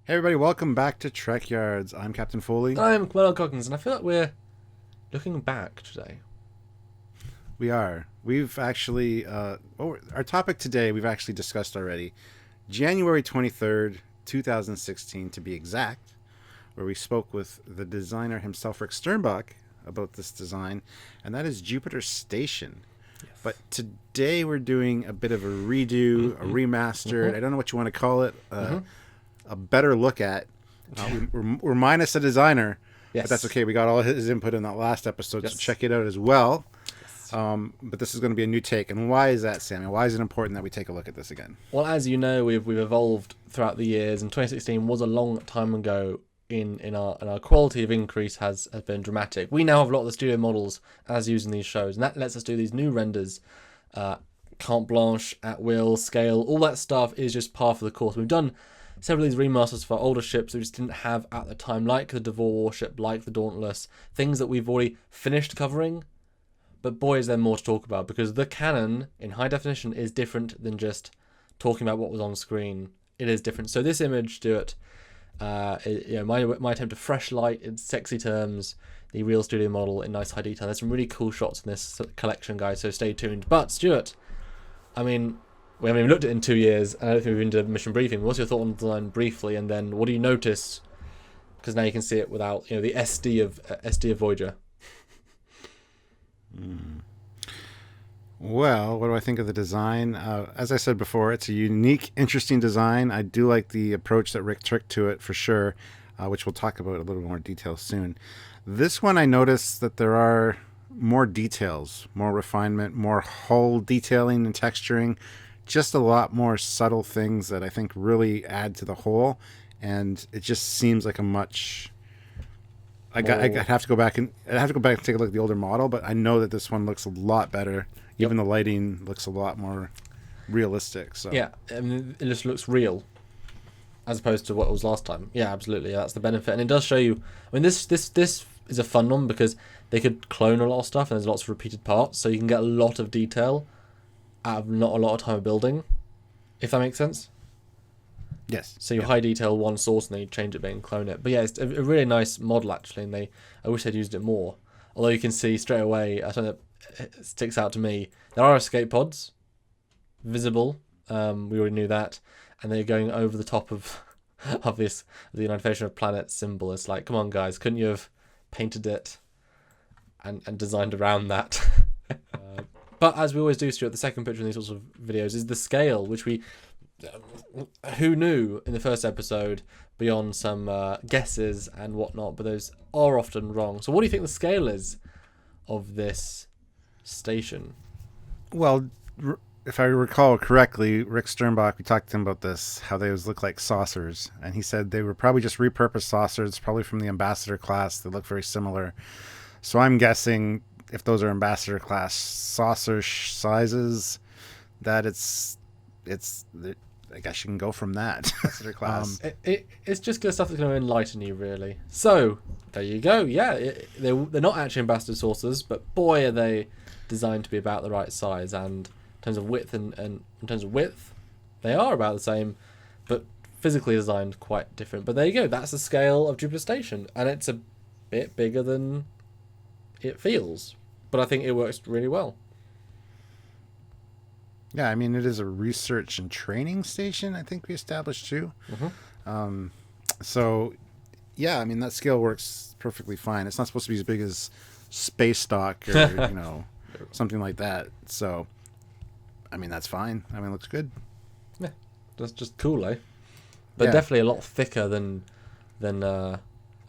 Hey everybody, welcome back to Trekyards. I'm Captain Foley. I'm Camilla Coggins, and I feel like we're looking back today. We are. We've actually, our topic today we've actually discussed already. January 23rd, 2016 to be exact, where we spoke with the designer himself, Rick Sternbach, about this design, and that is Jupiter Station. Yes. But today we're doing a bit of a redo, a remastered, I don't know what you want to call it, a better look at. We're minus a designer, Yes. but that's okay. We got all his input in that last episode, Yes. so check it out as well. Yes. But this is going to be a new take. And why is that, Samuel? Why is it important that we take a look at this again? Well, as you know, we've evolved throughout the years, and 2016 was a long time ago. In our quality of increase has been dramatic. We now have a lot of the studio models as used in these shows, and that lets us do these new renders, carte blanche, at will, scale. All that stuff is just par for the course. We've done several of these remasters for older ships that we just didn't have at the time, like the Devore warship, like the Dauntless, things that we've already finished covering. But boy, is there more to talk about, because the canon in high definition is different than just talking about what was on screen. It is different. So this image, Stuart, my attempt to fresh light in sexy terms the real studio model in nice high detail. There's some really cool shots in this collection, guys, so stay tuned. But Stuart, I mean, we haven't even looked at it in 2 years, and I don't think we've been to mission briefing. What's your thought on the design briefly, and then what do you notice? Because now you can see it without, the SD of Voyager. Well, what do I think of the design? As I said before, it's a unique, interesting design. I do like the approach that Rick took to it for sure, which we'll talk about a little more detail soon. This one, I noticed that there are more details, more refinement, more hull detailing and texturing, just a lot more subtle things that I think really add to the whole. And it just seems like a much... I'd have to go back and take a look at the older model, but I know that this one looks a lot better. Even the lighting looks a lot more realistic. So Yeah, I mean, it just looks real, as opposed to what it was last time. Yeah, absolutely. Yeah, that's the benefit, and it does show you. I mean, this is a fun one because they could clone a lot of stuff, and there's lots of repeated parts, so you can get a lot of detail out of not a lot of time of building, if that makes sense. yes. So you high detail one source and then you change it a bit and clone it. But yeah, it's a really nice model actually, and I wish they'd used it more. Although you can see straight away, something that sticks out to me, there are escape pods visible. We already knew that, and they're going over the top of the United Federation of Planets symbol. It's like, come on guys, couldn't you have painted it and designed around that? But as we always do, Stuart, the second picture in these sorts of videos is the scale, which who knew in the first episode, beyond some guesses and whatnot, but those are often wrong. So what do you think the scale is of this station? Well, if I recall correctly, Rick Sternbach, we talked to him about this, how they look like saucers, and he said they were probably just repurposed saucers, probably from the Ambassador class. They look very similar. So I'm guessing if those are Ambassador class saucer sizes, that I guess you can go from that. Ambassador class. It's just good stuff that's going to enlighten you, really. So there you go. Yeah, they're not actually Ambassador saucers, but boy, are they designed to be about the right size. And in terms of width and in terms of width, they are about the same, but physically designed quite different. But there you go. That's the scale of Jupiter Station, and it's a bit bigger than it feels, but I think it works really well. Yeah, I mean, it is a research and training station, I think we established too. So, yeah, I mean, that scale works perfectly fine. It's not supposed to be as big as Space Dock or, something like that. So, I mean, that's fine. I mean, it looks good. Yeah, that's just cool, eh? But definitely a lot thicker than I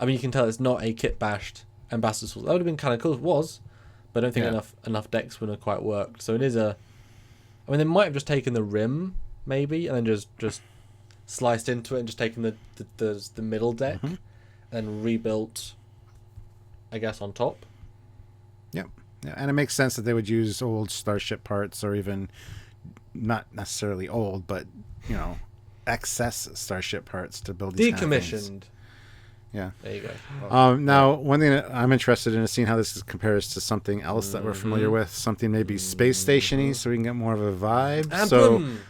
mean, you can tell it's not a kit-bashed Ambassador saucer. That would have been kind of cool if it was, but I don't think enough decks would have quite worked. So it is I mean, they might have just taken the rim, maybe, and then just sliced into it and just taken the middle deck and rebuilt, I guess, on top. Yep. Yeah, and it makes sense that they would use old Starship parts, or even not necessarily old, but, excess Starship parts to build these kind of things. Decommissioned. Yeah. There you go. Now, one thing that I'm interested in is seeing how this compares to something else that we're familiar with, something maybe space station-y, so we can get more of a vibe. And so, boom.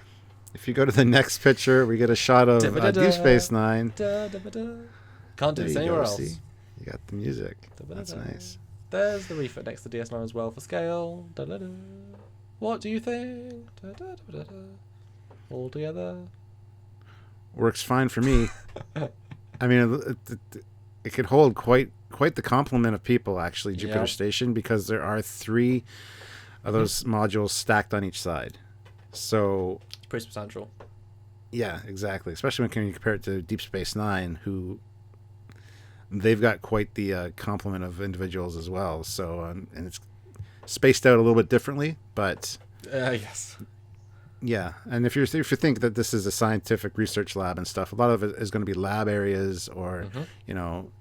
If you go to the next picture, we get a shot of Deep Space Nine. Can't do this anywhere else. See? You got the music. That's nice. There's the refit next to DS9 as well for scale. What do you think? All together. Works fine for me. I mean, it could hold quite the complement of people, actually, Jupiter Station, because there are 3 of those modules stacked on each side. So it's pretty substantial. Yeah, exactly. Especially when you compare it to Deep Space Nine, who they've got quite the complement of individuals as well. So and it's spaced out a little bit differently, but yes. Yeah, and if you think that this is a scientific research lab and stuff, a lot of it is going to be lab areas or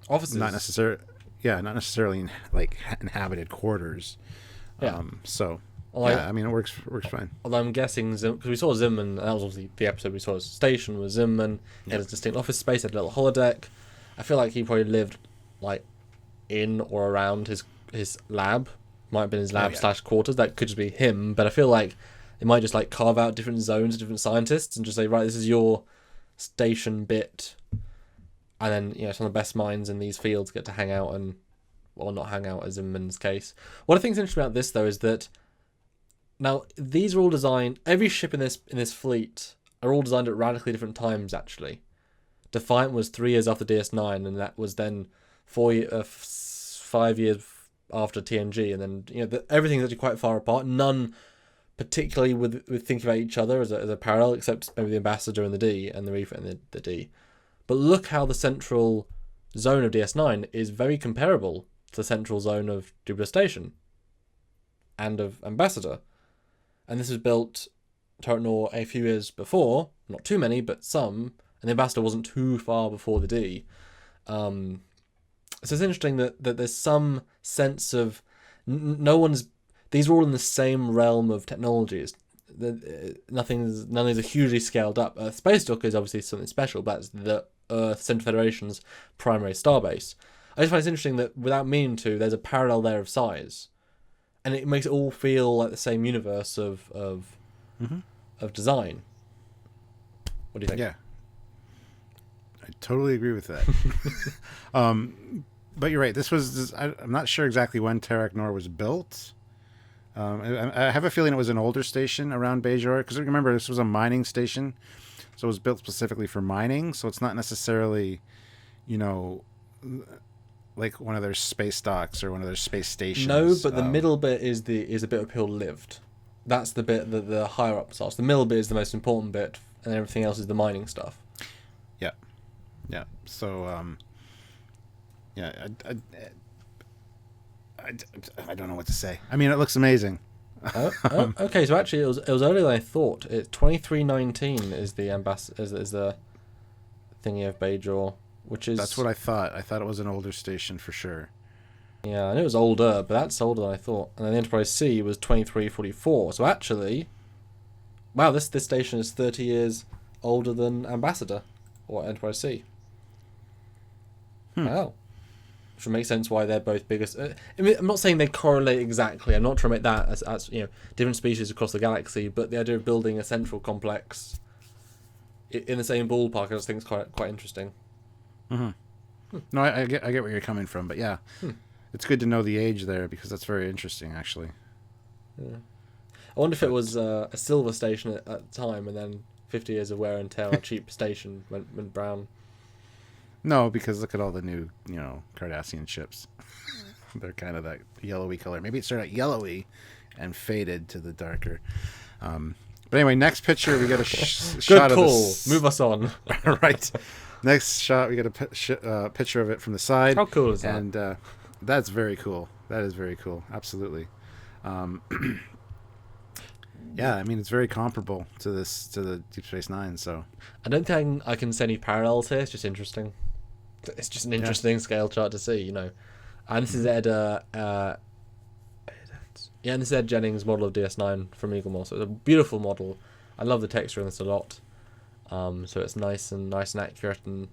offices. Not necessarily like inhabited quarters. Yeah. I mean, it works fine. Although I'm guessing, because we saw Zimmerman, that was obviously the episode we saw his station was Zimmerman. He had his distinct office space, had a little holodeck. I feel like he probably lived like in or around his lab. Might have been his lab / quarters. That could just be him, but I feel like they might just like carve out different zones of different scientists and just say, right, this is your station bit, and then some of the best minds in these fields get to hang out or not hang out, as in Zimmerman's case. What I think is interesting about this though is that now these are all designed. Every ship in this fleet are all designed at radically different times. Actually, Defiant was 3 years after DS9, and that was then 5 years after TNG, and then everything's actually quite far apart. None particularly with thinking about each other as a parallel, except maybe the Ambassador and the D, and the Refit and the D. But look how the central zone of DS9 is very comparable to the central zone of Jupiter Station and of Ambassador. And this was built, Turret Nor, a few years before, not too many, but some, and the Ambassador wasn't too far before the D. So it's interesting that there's some sense of these are all in the same realm of technologies. None of these are hugely scaled up. Space Dock is obviously something special, but that's the Earth Central Federation's primary starbase. I just find it's interesting that without meaning to, there's a parallel there of size, and it makes it all feel like the same universe of design. What do you think? Yeah, I totally agree with that. But you're right. I'm not sure exactly when Trekyards Nor was built. I have a feeling it was an older station around Bajor, because remember, this was a mining station, so it was built specifically for mining, so it's not necessarily, like one of their space docks or one of their space stations. No, but the middle bit is a bit of people lived. That's the bit that the higher ups are. So the middle bit is the most important bit, and everything else is the mining stuff. Yeah. So, I don't know what to say. I mean, it looks amazing. Okay, so actually, it was earlier than I thought. It's 2319 is the is the thingy of Bajor, which is. That's what I thought. I thought it was an older station for sure. Yeah, I knew it was older, but that's older than I thought. And then the Enterprise C was 2344. So actually, wow, this station is 30 years older than Ambassador or Enterprise C. Wow. Which would make sense why they're both biggest. I mean, I'm not saying they correlate exactly. I'm not trying to make that as different species across the galaxy, but the idea of building a central complex in the same ballpark, I just think is quite interesting. Mm-hmm. No, I get where you're coming from, but yeah, it's good to know the age there, because that's very interesting, actually. Yeah. I wonder if it was a silver station at the time, and then 50 years of wear and tear on a cheap station went brown. No, because look at all the new, Cardassian ships. They're kind of that yellowy color. Maybe it started out yellowy and faded to the darker. But anyway, next picture, we get a shot of this. Move us on. Right. Next shot, we get a picture of it from the side. How cool is that? And that's very cool. That is very cool. Absolutely. Yeah, I mean, it's very comparable to the Deep Space Nine. So I don't think I can see any parallels here. It's just interesting. It's just an interesting scale chart to see, And this is Ed this is Ed Jennings' model of DS9 from Eaglemore. So it's a beautiful model. I love the texture in this a lot. So it's nice and accurate, and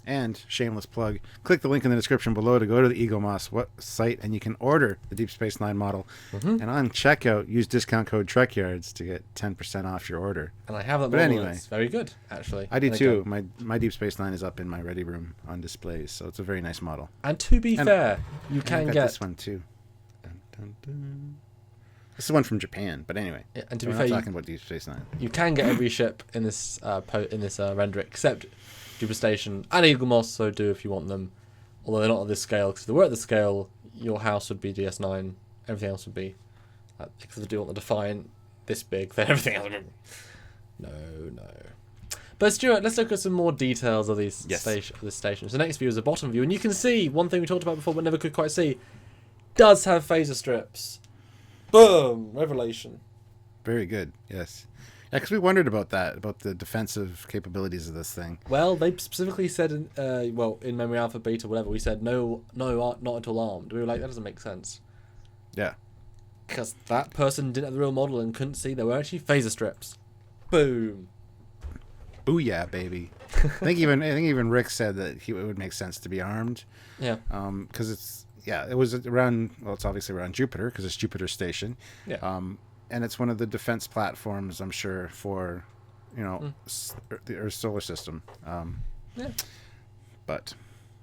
And shameless plug, click the link in the description below to go to the EagleMoss site, and you can order the Deep Space Nine model. Mm-hmm. And on checkout, use discount code Trekyards to get 10% off your order. And I have that But model. anyway, It's very good, actually. I do And too. again- My Deep Space Nine is up in my ready room on displays, so it's a very nice model. And to be fair, you And I can got get... this one too. Dun, dun, dun. This is one from Japan, but anyway. Yeah, and to We're be not fair, talking about Deep Space Nine. you can get every ship in this render except Jupiter Station and EagleMoss, so do if you want them. Although they're not at this scale, because if they were at this scale, your house would be DS9, everything else would be... because if they do want the Defiant this big, then everything else would be... No. But Stuart, let's look at some more details of these this station. So the next view is the bottom view, and you can see, one thing we talked about before but never could quite see, does have phaser strips. Boom! Revelation. Very good, yes. Yeah, because we wondered about that, about the defensive capabilities of this thing. Well, they specifically said, in Memory Alpha, Beta, whatever, we said no, not until armed. We were like, that doesn't make sense. Yeah. Because that person didn't have the real model and couldn't see there were actually phaser strips. Boom. Booyah, baby. I think even Rick said that it would make sense to be armed. Yeah. Because it was around, well, it's obviously around Jupiter, because it's Jupiter Station. Yeah. And it's one of the defense platforms, I'm sure, for, the Earth solar system. Yeah. But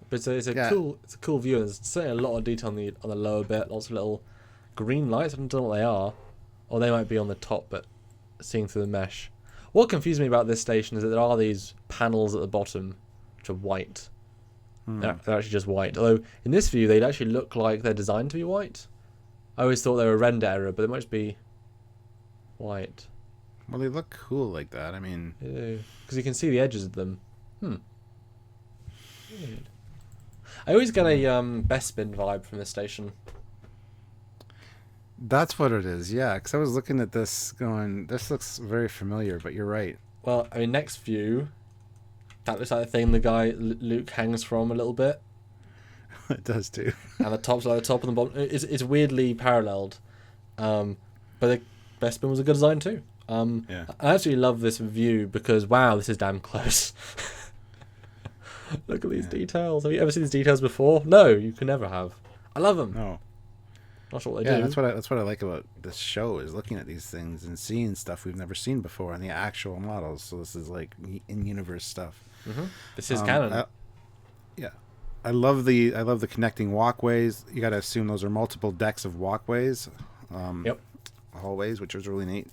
it's a cool view. There's certainly a lot of detail on the lower bit. Lots of little green lights. I don't know what they are, or they might be on the top, but seeing through the mesh. What confused me about this station is that there are these panels at the bottom, which are white. They're actually just white. Although in this view, they'd actually look like they're designed to be white. I always thought they were a render error, but they might be white. Well, they look cool like that. I mean, because you can see the edges of them. Weird. I always get a Bespin vibe from this station. that's what it is. Yeah, because I was looking at this, going, this looks very familiar. But you're right. Well, I mean, next view, that looks like the thing the guy Luke hangs from a little bit. It does too. And the top's like the top and the bottom. It's weirdly paralleled. But the Bespin was a good design too. Yeah. I actually love this view because, wow, this is damn close. Look at these details. Have you ever seen these details before? No, you can never have. I love them. No. Not sure what they do. That's what I like about this show, is looking at these things and seeing stuff we've never seen before in the actual models. So this is like in-universe stuff. Mm-hmm. This is canon. I love the connecting walkways. You got to assume those are multiple decks of walkways. Yep. Hallways, which was really neat.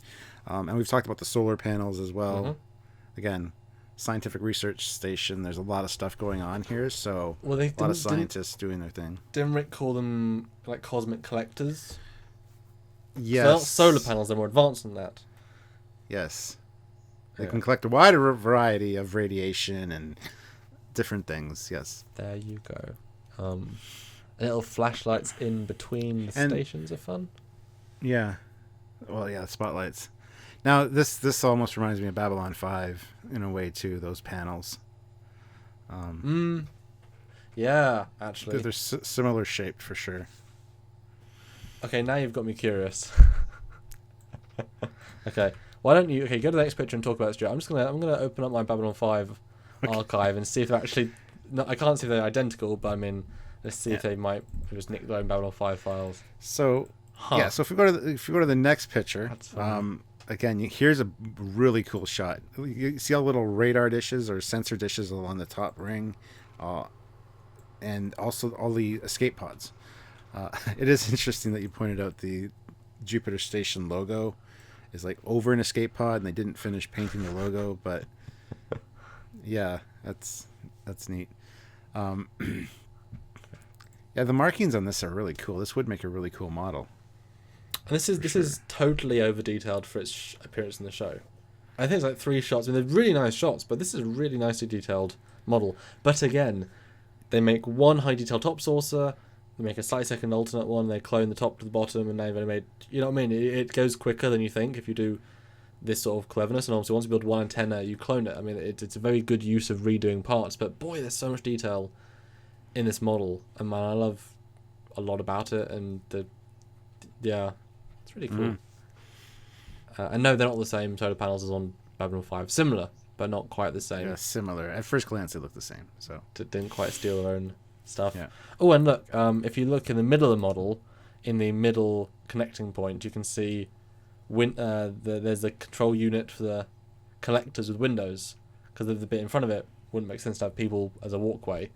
And we've talked about the solar panels as well. Mm-hmm. Again, scientific research station. There's a lot of stuff going on here. So Well, a lot of scientists doing their thing. Didn't Rick call them like cosmic collectors? Yes. So they're not solar panels. They're more advanced than that. Yes. They Yeah. can collect a wider variety of radiation and different things. Yes. There you go. Little flashlights in between the stations are fun. Yeah. Well, yeah, spotlights. Now, this almost reminds me of Babylon 5 in a way, too, those panels. Yeah, actually. They're similar shaped for sure. Okay, now you've got me curious. Okay, why don't you... Okay, go to the next picture and talk about it, Stuart. I'm gonna open up my Babylon 5 archive and see if they're actually... No, I can't see if they're identical, but I mean, let's see if they might just nick their own Babylon 5 files. So, yeah, so if we go to the next picture, again, here's a really cool shot. You see all little radar dishes or sensor dishes along the top ring, and also all the escape pods. It is interesting that you pointed out the Jupiter Station logo is like over an escape pod, and they didn't finish painting the logo, but yeah, that's neat. Yeah, the markings on this are really cool. This would make a really cool model. And this is totally over detailed for its appearance in the show. I think it's like 3 shots. I mean, they're really nice shots, but this is a really nicely detailed model. But again, they make one high detail top saucer, they make a slightly second alternate one, they clone the top to the bottom, and they've only made, you know what I mean? It goes quicker than you think if you do this sort of cleverness. And obviously, once you build one antenna, you clone it. I mean, it's a very good use of redoing parts. But boy, there's so much detail in this model, and man, I love a lot about it. And it's really cool. And no, they're not the same solar panels as on Babylon 5. Similar, but not quite the same. Yeah, similar. At first glance, they look the same. So Didn't quite steal their own stuff. Yeah. Oh, and look, if you look in the middle of the model, in the middle connecting point, you can see there's a control unit for the collectors with windows, because the bit in front of it wouldn't make sense to have people as a walkway.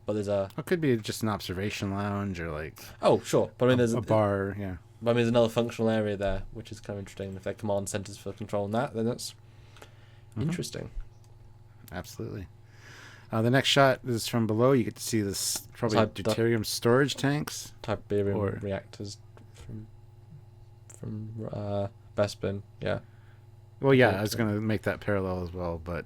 But there's a... it could be just an observation lounge or like... Oh, sure. But I mean, there's a bar, yeah. But I mean, there's another functional area there, which is kind of interesting. If they're command centers for controlling that, then that's interesting. Absolutely. The next shot is from below. You get to see this probably deuterium storage tanks. Tiberium reactors from Bespin, yeah. Well, yeah, I was going to make that parallel as well, but...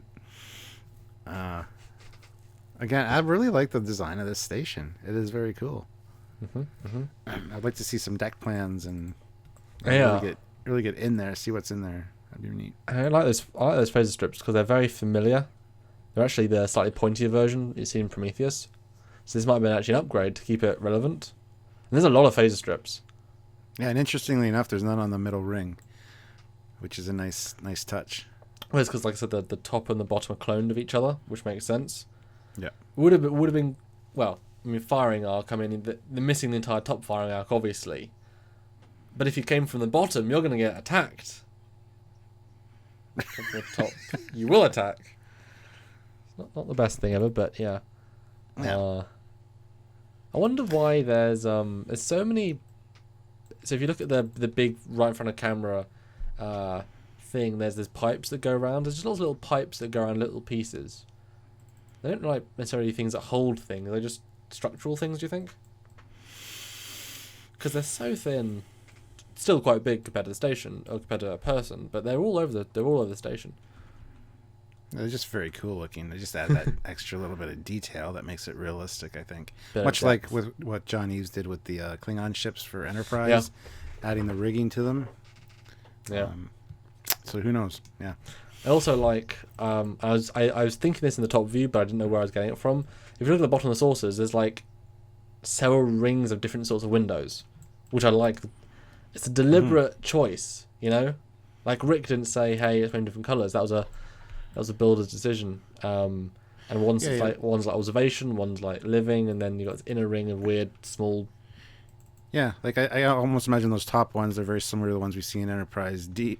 again, I really like the design of this station. It is very cool. I'd like to see some deck plans and really get in there, see what's in there. That'd be neat. I like those phaser strips because they're very familiar. They're actually the slightly pointier version you see in Prometheus. So this might have been actually an upgrade to keep it relevant. And there's a lot of phaser strips. Yeah, and interestingly enough, there's none on the middle ring, which is a nice touch. Well, it's because, like I said, the top and the bottom are cloned of each other, which makes sense. Yeah. Would have been well. I mean, firing arc. I mean, they're missing the entire top firing arc, obviously. But if you came from the bottom, you're going to get attacked. From the top, you will attack. It's not the best thing ever, but yeah. I wonder why there's so many. So if you look at the big right in front of camera thing, there's pipes that go around. There's just lots of little pipes that go around little pieces. They don't like necessarily things that hold things. They're just structural things, do you think? Because they're so thin, still quite big compared to the station or compared to a person, but they're all over the station. They're just very cool looking. They just add that extra little bit of detail that makes it realistic, I think. Bit Much like with what John Eves did with the Klingon ships for Enterprise, adding the rigging to them. Yeah. So who knows? Yeah. I also like. I was thinking this in the top view, but I didn't know where I was getting it from. If you look at the bottom of the saucers, there's like several rings of different sorts of windows, which I like. It's a deliberate choice, you know. Like Rick didn't say, "Hey, it's made in different colors." That was a builder's decision. And one's like observation, one's like living, and then you got this inner ring of weird small. Yeah, like I almost imagine those top ones are very similar to the ones we see in Enterprise D.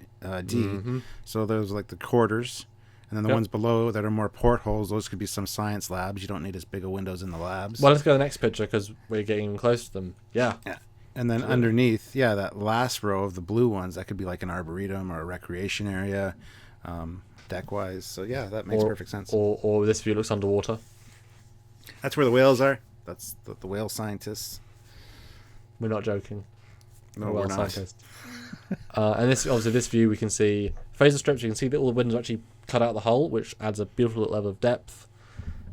So those are like the quarters, and then the ones below that are more portholes. Those could be some science labs. You don't need as big of windows in the labs. Well, let's go to the next picture because we're getting close to them. Yeah. And then underneath, that last row of the blue ones, that could be like an arboretum or a recreation area, deck-wise. So yeah, that makes perfect sense. Or this view looks underwater. That's where the whales are. That's the whale scientists. We're not joking. No, we're not. Scientists. And this view we can see phaser strips. You can see that all the windows actually cut out the hull, which adds a beautiful level of depth.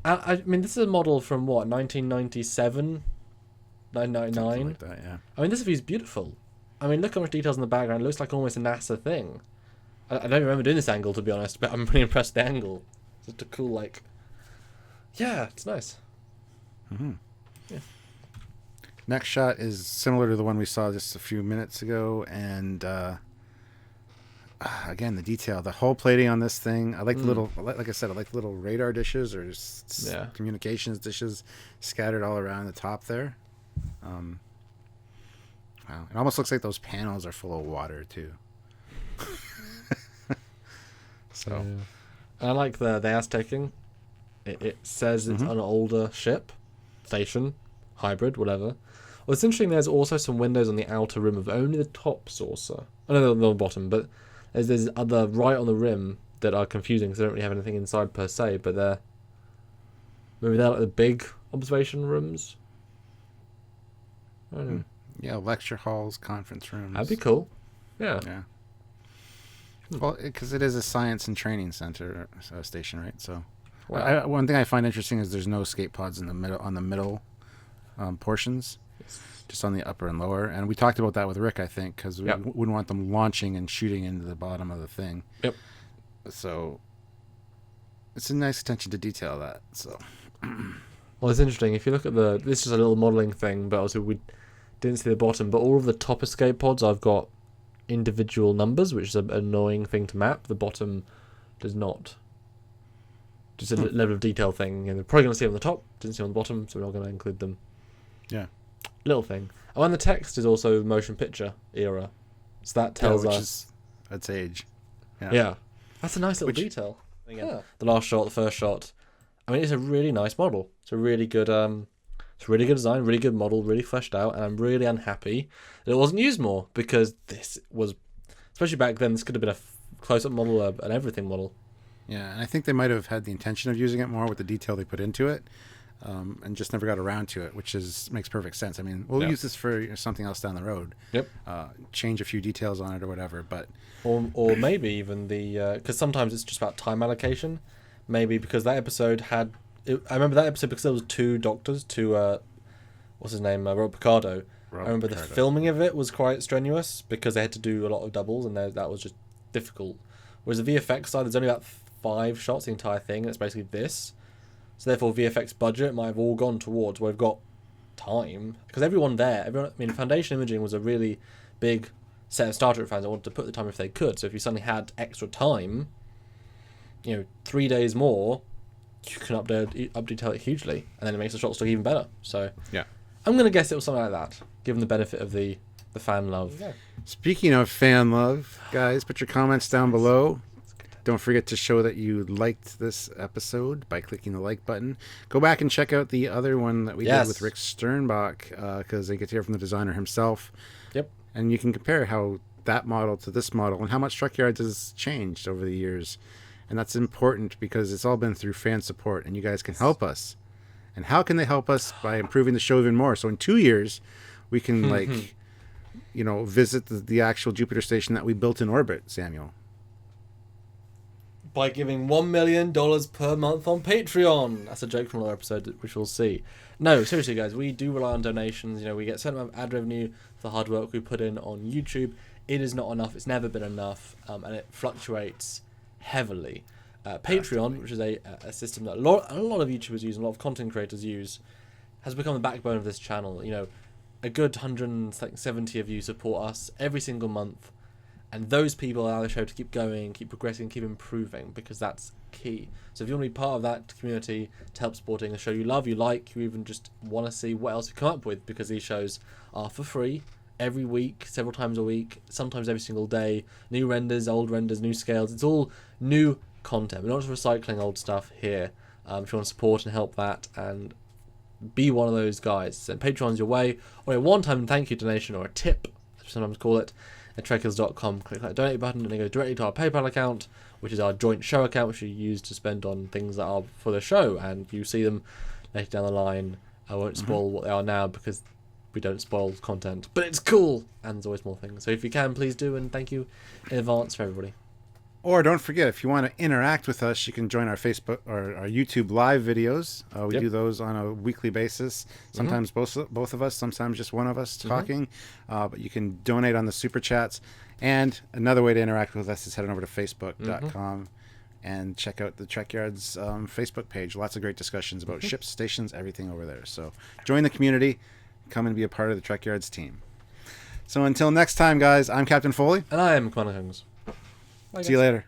I mean, this is a model from what 1997, 1999. Something like that, yeah. I mean, this view's beautiful. I mean, look how much details in the background. It looks like almost a NASA thing. I don't remember doing this angle, to be honest, but I'm pretty impressed with the angle. It's just a cool, like... Yeah, it's nice. Mm-hmm. Yeah. Next shot is similar to the one we saw just a few minutes ago, and again, the detail, the whole plating on this thing. I like the little, like I said, I like the little radar dishes or just communications dishes scattered all around the top there. Wow, it almost looks like those panels are full of water too. So, I like the Aztecing. It says it's an older ship, station, hybrid, whatever. Well, it's interesting. There's also some windows on the outer rim of only the top saucer. I know they're on the bottom, but there's other right on the rim that are confusing because they don't really have anything inside per se. But they're like the big observation rooms. I don't know. Yeah, lecture halls, conference rooms. That'd be cool. Yeah. Yeah. Well, because it is a science and training center station, right? So, one thing I find interesting is there's no escape pods in the middle on the middle portions, just on the upper and lower. And we talked about that with Rick, I think, because we wouldn't want them launching and shooting into the bottom of the thing. Yep. So, it's a nice attention to detail that. So, well, it's interesting. If you look at this is a little modeling thing, but also we didn't see the bottom. But all of the top escape pods, I've got individual numbers, which is an annoying thing to map. The bottom does not. just a level of detail thing. And they're probably going to see it on the top, didn't see it on the bottom, so we're not going to include them. Yeah. Little thing. Oh, and the text is also motion picture era. So that tells us... That's age. Yeah. That's a nice little detail. Yeah. The last shot, the first shot. I mean, it's a really nice model. It's a really good design, really good model, really fleshed out, and I'm really unhappy that it wasn't used more, because this was, especially back then, this could have been a close-up model, an everything model. Yeah, and I think they might have had the intention of using it more with the detail they put into it, and just never got around to it, which makes perfect sense. I mean, we'll use this for something else down the road. Yep. Change a few details on it or whatever, but... Or maybe even because sometimes it's just about time allocation. Maybe because that episode had... I remember that episode because there was two doctors, what's his name, Robert Picardo. I remember the filming of it was quite strenuous because they had to do a lot of doubles, and that was just difficult. Whereas the VFX side, there's only about 5 shots, the entire thing, and it's basically this. So therefore, VFX budget might have all gone towards where we've got time. Because everyone, Foundation Imaging was a really big set of Star Trek fans that wanted to put the time if they could. So if you suddenly had extra time, 3 days more, you can updetail it hugely, and then it makes the shots look even better. So yeah, I'm going to guess it was something like that, given the benefit of the fan love. Yeah. Speaking of fan love, guys, put your comments down below. Don't forget to show that you liked this episode by clicking the like button. Go back and check out the other one that we did with Rick Sternbach, because they get to hear from the designer himself. Yep. And you can compare how that model to this model and how much Trekyards has changed over the years. And that's important because it's all been through fan support, and you guys can help us. And how can they help us? By improving the show even more. So in 2 years, we can visit the actual Jupiter station that we built in orbit, Samuel. By giving $1 million per month on Patreon. That's a joke from another episode, which we'll see. No, seriously, guys, we do rely on donations. We get a certain amount of ad revenue for the hard work we put in on YouTube. It is not enough. It's never been enough, and it fluctuates heavily. Patreon, which is a system that a lot of YouTubers use, and a lot of content creators use, has become the backbone of this channel. A good 170 of you support us every single month. And those people allow the show to keep going, keep progressing, keep improving, because that's key. So if you want to be part of that community to help supporting a show you love, you like, you even just want to see what else we come up with, because these shows are for free every week, several times a week, sometimes every single day. New renders, old renders, new scales. It's all new content. We're not just recycling old stuff here. If you want to support and help that and be one of those guys, send Patreon's your way, or a one-time thank you donation, or a tip, as we sometimes call it, at trekyards.com. Click that donate button and it goes directly to our PayPal account, which is our joint show account, which we use to spend on things that are for the show, and you see them later down the line. I won't spoil what they are now because we don't spoil content, but it's cool, and there's always more things. So if you can, please do, and thank you in advance for everybody. Or don't forget, if you want to interact with us, you can join our Facebook or our YouTube live videos. We do those on a weekly basis. Sometimes both of us, sometimes just one of us talking. But you can donate on the super chats. And another way to interact with us is heading over to facebook.com and check out the Trekyards Facebook page. Lots of great discussions about ships, stations, everything over there. So join the community. Come and be a part of the Trekyards team. So until next time, guys, I'm Captain Foley. And I am Commander Hungs. See you later.